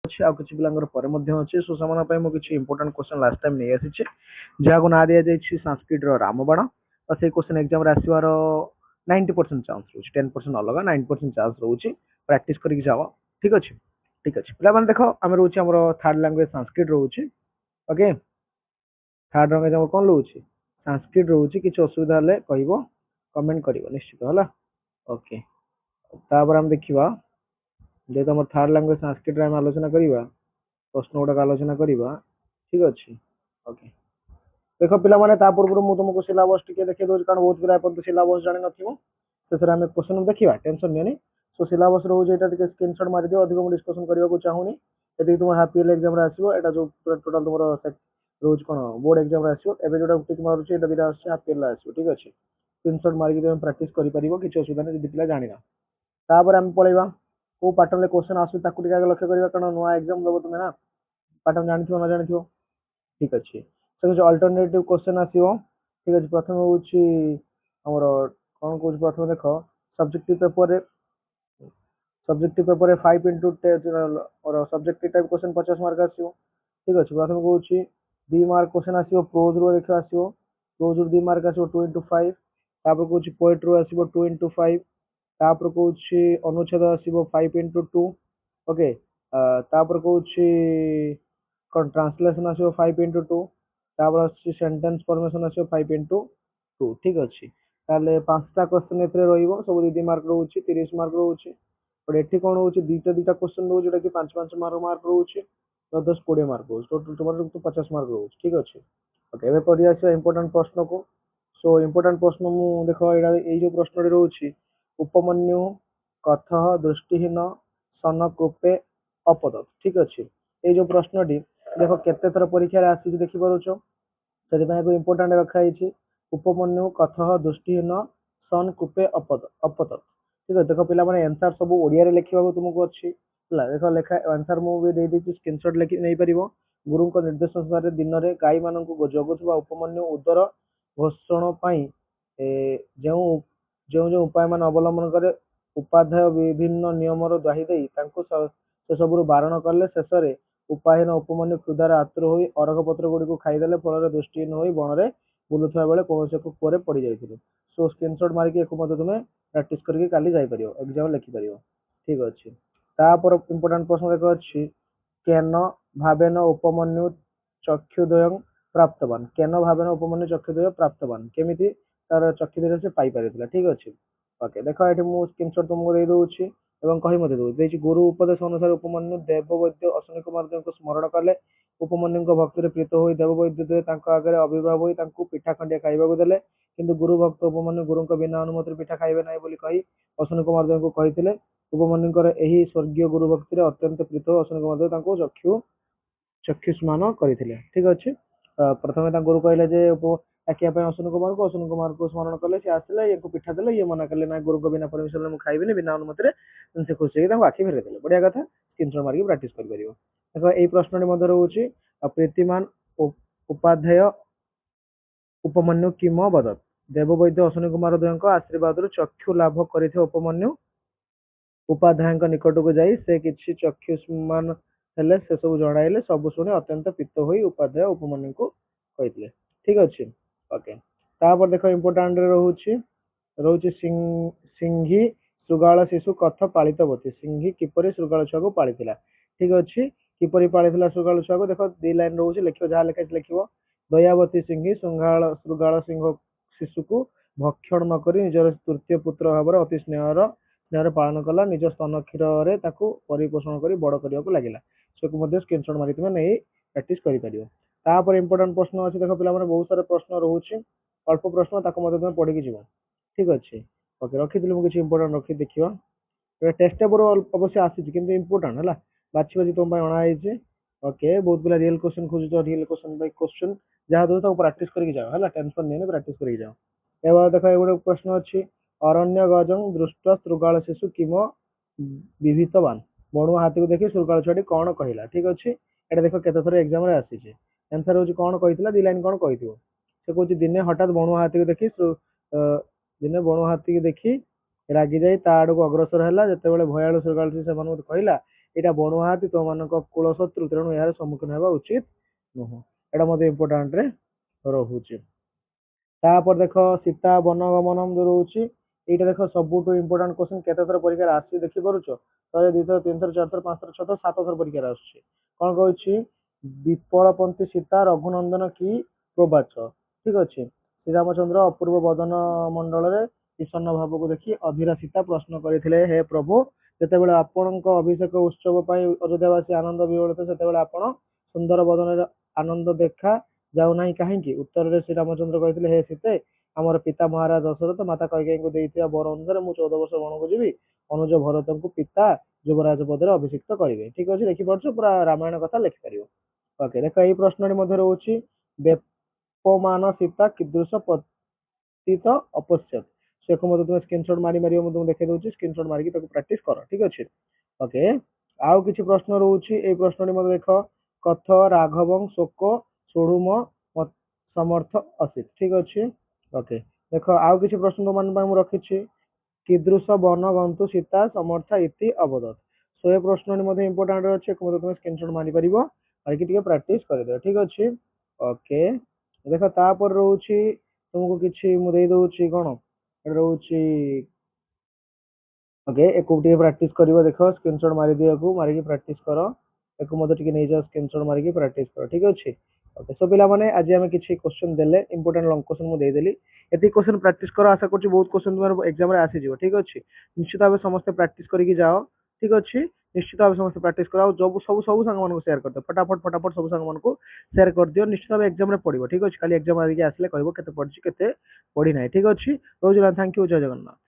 ଅଛି ଆଉ କିଛି ପିଲାଙ୍କର ପରେ ମଧ୍ୟ ଅଛି। ସो ସେମାନଙ୍କ ପାଇଁ ମୁଁ କିଛି ଇମ୍ପୋର୍ଟାଣ୍ଟ କ୍ୱେଶ୍ଚନ ଲାଷ୍ଟ ଟାଇମ ନେଇ ଆସିଛି, ଯାହାକୁ ନାଁ ଦିଆଯାଇଛି ସାଂସ୍କ୍ରିଟର ରାମବାଣ। ତ ସେଇ କ୍ୱେଶ୍ଚନ ଏକ୍ସାମରେ ଆସିବାର 90% ଚାନ୍ସ ରହୁଛି, 10% ଅଲଗା, 9% ଚାନ୍ସ ରହୁଛି। ପ୍ରାକ୍ଟିସ କରିକି ଯାଅ, ଠିକ ଅଛି। ଠିକ ଅଛି ପିଲାମାନେ, ଦେଖ ଆମେ ରହୁଛି ଆମର ଥାର୍ଡ ଲାଙ୍ଗୁଏଜ ସାଂସ୍କ୍ରିଟ ରହୁଛି। ଓକେ, ଥାର୍ଡ ଲାଙ୍ଗୁଏଜ ଆମର କଣ ରହୁଛି? ସାଂସ୍କ୍ରିଟ ରହୁଛି। କିଛି ଅସୁବିଧା ହେଲେ କହିବ, କମେଣ୍ଟ କରିବ ନିଶ୍ଚିତ ହେଲା। ଓକେ, ତାପରେ ଆମେ ଦେଖିବା, ଯେହେତୁ ଆମର ଥାର୍ଡ ଲାଙ୍ଗୁଏଜ ସାଂସ୍କ୍ରିଟରେ ଆମେ ଆଲୋଚନା କରିବା, ପ୍ରଶ୍ନ ଗୁଡାକ ଆଲୋଚନା କରିବା, ଠିକ ଅଛି। ଓକେ, ଦେଖ ପିଲାମାନେ, ତା ପୂର୍ବରୁ ମୁଁ ତୁମକୁ ସିଲାବସ ଟିକେ ଦେଖେଇ ଦଉଛି, କାରଣ ବହୁତ ପିଲା ଏପର୍ଯ୍ୟନ୍ତ ସିଲାବସ ଜାଣିନଥିବ। ଶେଷରେ ଆମେ କ୍ୱେଶ୍ଚନ ଦେଖିବା, ଟେନସନ ନିଅନି। ସୋ ସିଲାବସ ରହୁଛି, ଏଇଟା ଟିକେ ସ୍କ୍ରିନଶଟ ମାରିଦିଅ, ଅଧିକ ମୁଁ ଡିସ୍କସନ କରିବାକୁ ଚାହୁଁନି। ଏତିକି ତୁମ ହାଫ ଇୟରଲି ଏକ୍ସାମରେ ଆସିବ, ଏଇଟା ଯୋଉ ଟୋଟାଲ ତୁମର ରହୁଛି କଣ ବୋର୍ଡ ଏକ୍ସାମରେ ଆସିବ। ଏବେ ଯୋଉଟା ଟିକ ମାରୁଛି, ଏଇଟା ଦିଟା ଆସୁଛି ହାଫ ଇୟରଲି ଆସିବ, ଠିକ ଅଛି। ସ୍କ୍ରିନଶଟ ମାରିକି ତମେ ପ୍ରାକ୍ଟିସ କରିପାରିବ, କିଛି ଅସୁବିଧା ନାହିଁ ଯଦି ପିଲା ଜାଣିନ। ତାପରେ ଆମେ ପଳେଇବା କୋଉ ପାଟର୍ନରେ କ୍ୱେଶ୍ଚନ ଆସୁଛି ତାକୁ ଟିକେ ଆগে ଲକ୍ଷ୍ୟ କରିବା, କାରଣ ନୂଆ ଏକ୍ସାମ ଦବ ତୁମେ ନା, ପାଟର୍ନ ଜାଣିଥିବ ନ ଜାଣିଥିବ। ଠିକ ଅଛି, ସେ କିଛି ଅଲ୍ଟରନେଟିଭ କ୍ୱେଶ୍ଚନ ଆସିବ। ଠିକ ଅଛି, ପ୍ରଥମେ ହଉଛି ଆମର କଣ କହୁଛି, ପ୍ରଥମେ ଦେଖ ସବଜେକ୍ଟିଭ ପେପରରେ 5 into 10 subjective type question 50 mark ଆସିବ। ଠିକ ଅଛି, ପ୍ରଥମେ କହୁଛି 2 ମାର୍କ କ୍ୱେଶ୍ଚନ ଆସିବ ପ୍ରୋଜ ରୁ, ଦେଖିବ ଆସିବ ପ୍ରୋଜ ରୁ 2 ମାର୍କ ଆସିବ 2 into 5। ତାପରେ କହୁଛି ପୋଏଟ୍ରି ରୁ ଆସିବ 2 into 5। ତାପରେ କହୁଛି ଅନୁଚ୍ଛେଦ ଆସିବ 5 into 2। ଓକେ, ତାପରେ କହୁଛି କଣ ଟ୍ରାନ୍ସଲେସନ ଆସିବ 5 into 2। ତାପରେ ଆସୁଛି ସେଣ୍ଟେନ୍ସ ଫର୍ମେସନ ଆସିବ 5 into 2। ଠିକ ଅଛି, ତାହେଲେ 5ଟା କ୍ୱେଶ୍ଚନ ଏଥିରେ ରହିବ, ସବୁ 2 ମାର୍କ ରହୁଛି, 30 ମାର୍କ ରହୁଛି। ବଟ ଏଠି କଣ ହଉଛି, ଦିଟା କ୍ୱେଶ୍ଚନ ରହୁଛି, ଯୋଉଟା କି 5 ମାର୍କ ରହୁଛି, 10 20 ମାର୍କ ରହୁଛି, ଟୋଟାଲ ତୁମର 50 ମାର୍କ ରହୁଛି। ଠିକ ଅଛି, ଓକେ, ଏବେ କରି ଆସିବା ଇମ୍ପୋର୍ଟାଣ୍ଟ ପ୍ରଶ୍ନକୁ। ସୋ ଇମ୍ପୋର୍ଟାଣ୍ଟ ପ୍ରଶ୍ନ ମୁଁ ଦେଖ, ଏଇ ଯୋଉ ପ୍ରଶ୍ନଟି ରହୁଛି, ଉପମନ୍ୟୁ କଥଃ ଦୃଷ୍ଟିହୀନ ସନ କୂପେ ଅପଦତ୍। ଠିକ ଅଛି, ଏଇ ଯୋଉ ପ୍ରଶ୍ନଟି ଦେଖ କେତେ ଥର ପରୀକ୍ଷାରେ ଆସିଛି ଦେଖିପାରୁଛ, ସେଥିପାଇଁ ଏକୁ ଇମ୍ପୋର୍ଟାଣ୍ଟ ରଖା ହେଇଛି। ଉପମନ୍ୟୁ କଥଃ ଦୃଷ୍ଟିହୀନ ସନ୍ କୂପେ ଅପଦତ୍। ଠିକ ଅଛି, ଦେଖ ପିଲାମାନେ ଆନ୍ସର ସବୁ ଓଡିଆରେ ଲେଖିବାକୁ ତୁମକୁ ଅଛି ହେଲା। ଦେଖ ଲେଖା ଆନ୍ସର ମୁଁ ବି ଦେଇଦେଇଛି, ସ୍କ୍ରିନଶଟ ଲେଖି ନେଇପାରିବ। ଗୁରୁଙ୍କ ନିର୍ଦ୍ଦେଶ ଅନୁସାରେ ଦିନରେ ଗାଈ ମାନଙ୍କୁ ଜଗୁଥିବା ଉପମନ୍ୟୁ ଉଦର ଘୋଷଣ ପାଇଁ ଯେଉଁ ଯେଉଁ ଯେଉଁ ଉପାୟ ମାନ ଅବଲମ୍ବନ କରେ, ଉପାଧ୍ୟାୟ ବିଭିନ୍ନ ନିୟମର ଦ୍ୱାହି ଦେଇ ତାଙ୍କୁ ସେସବୁରୁ ବାରଣ କଲେ, ଶେଷରେ ଉପାୟହୀନ ଉପମନ୍ୟୁ କ୍ଷୁଧାରେ ଆତୁର ହୋଇ ଅରଖ ପତ୍ର ଗୁଡିକୁ ଖାଇଦେଲେ, ଫଳରେ ଦୃଷ୍ଟିହୀନ ହୋଇ ବଣରେ ବୁଲୁଥିବା ବେଳେ କୌଣସି ଏକ କୂଅରେ ପଡି ଯାଇଥିଲେ। ସୋ ସ୍କ୍ରିନଶଟ ମାରିକି ଏକୁ ମଧ୍ୟ ତୁମେ ପ୍ରାକ୍ଟିସ କରିକି କାଲି ଯାଇପାରିବ, ଏକ୍ସାମ ଲେଖିପାରିବ। ଠିକ ଅଛି, ତାପରେ ଇମ୍ପୋର୍ଟାଣ୍ଟ ପ୍ରଶ୍ନ ଦେଖ ଅଛି, କେନ ଭାବେନ ଉପମନ୍ୟୁ ଚକ୍ଷୁଦ୍ୱୟଂ ପ୍ରାପ୍ତବାନ। କେନ ଭାବେନ ଉପମନ୍ୟୁ ଚକ୍ଷୁଦ୍ୱୟ ପ୍ରାପ୍ତବାନ, କେମିତି ତାର ଚକ୍ଷୁଦ୍ୱୟ ସେ ପାଇପାରିଥିଲା। ଠିକ ଅଛି, ଓକେ, ଦେଖ ଏଠି ମୁଁ ସ୍କ୍ରିନଶଟ ତୁମକୁ ଦେଇ ଦଉଛି ଏବଂ କହି ମଧ୍ୟ ଦେଇଛି। ଗୁରୁ ଉପଦେଶ ଅନୁସାରେ ଉପମନ୍ୟୁ ଦେବବୈଦ୍ୟ ଅଶ୍ୱିନୀ କୁମାର ଦେବଙ୍କୁ ସ୍ମରଣ କଲେ। ଉପମନ୍ୟୁଙ୍କ ଭକ୍ତିରେ ପ୍ରୀତ ହୋଇ ଦେବବୈଦ୍ୟ ଦେବ ତାଙ୍କ ଆଗରେ ଆବିର୍ଭାବ ହୋଇ ତାଙ୍କୁ ପିଠା ଖଣ୍ଡିଏ ଖାଇବାକୁ ଦେଲେ। କିନ୍ତୁ ଗୁରୁ ଭକ୍ତ ଉପମନ୍ୟୁ ଗୁରୁଙ୍କ ବିନା ଅନୁମତିରେ ପିଠା ଖାଇବେ ନାହିଁ ବୋଲି କହି ଅଶ୍ୱିନୀ କୁମାର ଦେବଙ୍କୁ କହିଥିଲେ। ଉପମନ୍ୟୁଙ୍କର ଏହି ସ୍ୱର୍ଗୀୟ ଗୁରୁ ଭକ୍ତିରେ ଅତ୍ୟନ୍ତ ପ୍ରୀତ ହୋଇ ଅଶ୍ୱିନୀ କୁମାର ଦେବ ତାଙ୍କୁ ଚକ୍ଷୁଷ୍ମାନ କରିଥିଲେ। ଠିକ ଅଛି, ପ୍ରଥମେ ତାଙ୍କ ଗୁରୁ କହିଲେ ଯେ ଡାକିବା ପାଇଁ ଅଶ୍ୱିନୀ କୁମାରକୁ ସ୍ମରଣ କଲେ, ସେ ଆସିଲେ, ୟାକୁ ପିଠା ଦେଲେ, ଇଏ ମନା କଲେ ନା ଗୁରୁଙ୍କ ବିନା ପରମିଶନରେ ମୁଁ ଖାଇବିନି, ବିନା ଅନୁମତିରେ। ସେ ଖୁସି ହେଇକି ତାଙ୍କୁ ଆଖି ଫେରେଇ ଦେଲେ। ବଢିଆ କଥା, ସ୍କ୍ରିନଶଟ ମାରିକି ପ୍ରାକ୍ଟିସ କରିପାରିବ। ଦେଖ ଏଇ ପ୍ରଶ୍ନଟି ମଧ୍ୟ ରହୁଛି, ପ୍ରୀତିମାନ ଉପାଧ୍ୟାୟ ଉପମନ୍ୟୁ କିମ ବଦତ। ଦେବବୈଦ୍ୟ ଅଶ୍ୱିନୀ କୁମାର ଦେବଙ୍କ ଆଶୀର୍ବାଦରୁ ଚକ୍ଷୁ ଲାଭ କରିଥିବା ଉପମନ୍ୟୁ ଉପାଧ୍ୟାୟଙ୍କ ନିକଟକୁ ଯାଇ ସେ କିଛି ଚକ୍ଷୁଷ୍ମାନ ହେଲେ, ସେ ସବୁ ଜଣାଇଲେ। ସବୁ ଶୁଣି ଅତ୍ୟନ୍ତ ପ୍ରୀତ ହୋଇ ଉପାଧ୍ୟାୟ ଉପମନ୍ୟୁଙ୍କୁ କହିଥିଲେ। ଠିକ ଅଛି, ଓକେ, ତାପରେ ଦେଖ ଇମ୍ପୋର୍ଟାଣ୍ଟରେ ରହୁଛି ସିଂହୀ ଶୃଗାଳ ଶିଶୁ କଥ ପାଳିତବତୀ। ସିଂହୀ କିପରି ଶୃଗାଳ ଛୁଆକୁ ପାଳିଥିଲା। ଠିକ ଅଛି, କିପରି ପାଳିଥିଲା ଶୃଗାଳ ଛୁଆକୁ, ଦେଖ 2 ଲାଇନ ରହୁଛି, ଲେଖିବ, ଯାହା ଲେଖାଇଛି ଲେଖିବ। ଦୟାବତୀ ସିଂହୀ ଶୃଗାଳ ସିଂହ ଶିଶୁକୁ ଭକ୍ଷଣ ନ କରି ନିଜର ତୃତୀୟ ପୁତ୍ର ଭାବରେ ଅତି ସ୍ନେହରେ ପାଳନ କଲା। ନିଜ ସ୍ତନ କ୍ଷୀରରେ ତାକୁ ପରିପୋଷଣ କରି ବଡ କରିବାକୁ ଲାଗିଲା। ସେକୁ ମଧ୍ୟ ସ୍କ୍ରିନଶଟ ମାରି ତୁମେ ନେଇ ପ୍ରାକ୍ଟିସ କରିପାରିବ। ତାପରେ ଇମ୍ପୋର୍ଟାଣ୍ଟ ପ୍ରଶ୍ନ ଅଛି, ଦେଖ ପିଲାମାନେ ବହୁତ ସାରା ପ୍ରଶ୍ନ ରହୁଛି, ଅଳ୍ପ ପ୍ରଶ୍ନ, ତାକୁ ମଧ୍ୟ ତୁମେ ପଢିକି ଯିବ। ଠିକ ଅଛି, ଓକେ, ରଖିଥିଲି ମୁଁ କିଛି ଇମ୍ପୋର୍ଟାଣ୍ଟ ରଖି ଦେଖିବା। ଟେଷ୍ଟ ପେପର ଅବଶ୍ୟ ଆସିଛି, କିନ୍ତୁ ଇମ୍ପୋର୍ଟାଣ୍ଟ ହେଲା, ବାଛି ତୁମ ପାଇଁ ଅଣା ହେଇଛି। ଓକେ, ବହୁତ ପିଲା ରିଏଲ କ୍ୱେଶ୍ଚନ ଖୋଜୁଛ, ରିଏଲ କ୍ୱେଶ୍ଚନ ବାଇ କ୍ୱେଶ୍ଚନ ଯାହା ଦଉଛି ତାକୁ ପ୍ରାକ୍ଟିସ କରିକି ଯାଅ ହେଲା, ଟେନସନ ନିଅନି, ପ୍ରାକ୍ଟିସ କରିକି ଯାଅ। ଏবার ଦେଖ ଏ ଗୋଟେ ପ୍ରଶ୍ନ ଅଛି, ଅରଣ୍ୟ ଗଜଂ ଦୃଷ୍ଟ ଶୃଗାଳ ଶିଶୁ କିମ ବିଭୀତବାନ। ବଣୁଆ ହାତୀକୁ ଦେଖି ଶୃଗାଳ ଛୁଆଟି କଣ କହିଲା। ଠିକ ଅଛି, ଏଟା ଦେଖ କେତେ ଥର ଏକ୍ସାମ ରେ ଆସିଛି। ଆନ୍ସର ହଉଛି କଣ କହିଥିଲା, 2 ଲାଇନ କଣ କହିଥିବ। ସେ କହୁଛି, ଦିନେ ହଠାତ୍ ବଣୁଆ ହାତୀକୁ ଦେଖି ରାଗି ଯାଇ ତା ଆଡକୁ ଅଗ୍ରସର ହେଲା। ଯେତେବେଳେ ଭୟାଳୁ ଶୃଗାଳଟି ସେମାନଙ୍କୁ କହିଲା, ଏଇଟା ବଣୁଆ ହାତୀ ତମମାନଙ୍କ କୂଳ ଶତ୍ରୁ, ତେଣୁ ଏହାର ସମ୍ମୁଖୀନ ହେବା ଉଚିତ ନୁହଁ। ଏଇଟା ମଧ୍ୟ ଇମ୍ପୋର୍ଟାଣ୍ଟ ରେ ରହୁଛି। ତାପରେ ଦେଖ ସୀତା ବନଗମନମ୍ ଯୋଉ ରହୁଛି, ଏଇଟା ଦେଖ ସବୁଠୁ ଇମ୍ପୋର୍ଟାଣ୍ଟ କ୍ୱେଶ୍ଚନ, କେତେଥର ପରୀକ୍ଷାରେ ଆସୁଛି ଦେଖିପାରୁଛ? ଥରେ, ଦୁଇଥର, ତିନିଥର, ଚାରିଥର, ପାଞ୍ଚଥର, ଛଅଥର, ସାତଥର ପରୀକ୍ଷାରେ ଆସୁଛି। କଣ କହୁଛି? ବିପଳପନ୍ତୀ ସୀତା ରଘୁନନ୍ଦନ କି ପ୍ରୋବାଚ। ଠିକ ଅଛି। ଶ୍ରୀରାମଚନ୍ଦ୍ର ଅପୂର୍ବ ବଦନ ମଣ୍ଡଳରେ ପ୍ରସନ୍ନ ଭାବକୁ ଦେଖି ଅଧୀରା ସୀତା ପ୍ରଶ୍ନ କରିଥିଲେ, ହେ ପ୍ରଭୁ, ଯେତେବେଳେ ଆପଣଙ୍କ ଅଭିଷେକ ଉତ୍ସବ ପାଇଁ ଅଯୋଧ୍ୟାବାସୀ ଆନନ୍ଦ ବିହ୍ୱଳିତ, ସେତେବେଳେ ଆପଣ ସୁନ୍ଦର ବଦନରେ ଆନନ୍ଦ ଦେଖା ଯାଉନାହିଁ କାହିଁକି? ଉତ୍ତରରେ ଶ୍ରୀରାମଚନ୍ଦ୍ର କହିଥିଲେ, ହେ ସୀତେ, ଆମର ପିତା ମହାରାଜ ଦଶରଥ ମାତା କୈକେୟୀଙ୍କୁ ଦେଇଥିବା ବର ଅନୁସାରେ ମୁଁ 14 ବର୍ଷ ବଣକୁ ଯିବି, ଅନୁଜ ଭରତଙ୍କୁ ପିତା ଯୁବରାଜ ପଦରେ ଅଭିଷିକ୍ତ କରିବେ। ଠିକ ଅଛି, ଦେଖିପାରୁଛ, ପୁରା ରାମାୟଣ କଥା ଲେଖିପାରିବ। ଓକେ, ଦେଖ ଏଇ ପ୍ରଶ୍ନଟି ମଧ୍ୟ ରହୁଛି, ବେପମାନ ସୀତା କୀଦୃଶ ପତିତ ଅପଶ୍ୟତ। ସେକୁ ମଧ୍ୟ ତୁମେ ସ୍କ୍ରିନଶଟ ମାରି ମାରିବ, ମୁଁ ତୁମକୁ ଦେଖେଇ ଦଉଛି, ସ୍କ୍ରିନଶଟ ମାରିକି ତାକୁ ପ୍ରାକ୍ଟିସ କର। ଠିକ ଅଛି। ଓକେ, ଆଉ କିଛି ପ୍ରଶ୍ନ ରହୁଛି, ଏଇ ପ୍ରଶ୍ନଟି ମଧ୍ୟ ଦେଖ, କଥ ରାଘବଂ ଶୋକ ସୁଡୁମ ସମର୍ଥ ଅସିତ। ଠିକ ଅଛି। ଓକେ, ଦେଖ ଆଉ କିଛି ପ୍ରଶ୍ନ ତୁମମାନଙ୍କ ପାଇଁ ମୁଁ ରଖିଛି, କୀଦୃଶ ବନ ଗନ୍ତୁ ସୀତା ସମର୍ଥା ଇତି ଅବଦତ। ସୋ ଏ ପ୍ରଶ୍ନଟି ମଧ୍ୟ ଇମ୍ପୋର୍ଟାଣ୍ଟ ଅଛି, ଏକୁ ମଧ୍ୟ ତୁମେ ସ୍କ୍ରିନଶଟ ମାରିପାରିବ, ମାରିକି ଟିକେ ପ୍ରାକ୍ଟିସ କରିଦେବ। ଠିକ ଅଛି। ଓକେ, ଦେଖ ତାପରେ ରହୁଛି ତୁମକୁ କିଛି ମୁଁ ଦେଇ ଦଉଛି, କଣ ରହୁଛି, ଓକେ, ଏକୁ ଟିକେ ପ୍ରାକ୍ଟିସ କରିବ। ଦେଖ ସ୍କ୍ରିନଶଟ ମାରିଦିଅ, ଏକୁ ମାରିକି ପ୍ରାକ୍ଟିସ କର, ଏକୁ ମଧ୍ୟ ଟିକେ ନେଇଯାଅ, ସ୍କ୍ରିନଶଟ ମାରିକି ପ୍ରାକ୍ଟିସ କର। ଠିକ ଅଛି। ଓକେ, ସୋ ପିଲାମାନେ ଆଜି ଆମେ କିଛି କ୍ୱେଶ୍ଚନ ଦେଲେ, ଇମ୍ପୋର୍ଟାଣ୍ଟ ଲଙ୍ଗ କ୍ୱେଶ୍ଚନ ମୁଁ ଦେଇଦେଲି, ଏତିକି କ୍ୱେଶ୍ଚନ ପ୍ରାକ୍ଟିସ କର, ଆଶା କରୁଛି ବହୁତ କ୍ୱେଶ୍ଚନ ତୁମର ଏକ୍ସାମ ରେ ଆସିଯିବ। ଠିକ ଅଛି। ନିଶ୍ଚିତ ଭାବେ ସମସ୍ତେ ପ୍ରାକ୍ଟିସ କରିକି ଯାଅ। ଠିକ ଅଛି। ନିଶ୍ଚିତ ଭାବେ ସମସ୍ତେ ପ୍ରାକ୍ଟିସ କର, ଆଉ ସବୁ ସାଙ୍ଗମାନଙ୍କୁ ସେୟାର କରିଦିଅ, ଫଟାଫଟ ସବୁ ସାଙ୍ଗମାନଙ୍କୁ ସେୟାର କରିଦିଅ, ନିଶ୍ଚିତ ଭାବେ ଏକ୍ସାମ ରେ ପଡିବ। ଠିକ ଅଛି। କାଲି ଏକ୍ସାମ ଆସିଲେ କହିବ କେତେ ପଢିଛି କେତେ ପଢି ନାହିଁ। ଠିକ ଅଛି। ରହୁଛି, ଥ୍ୟାଙ୍କ ୟୁ, ଜୟ ଜଗନ୍ନାଥ।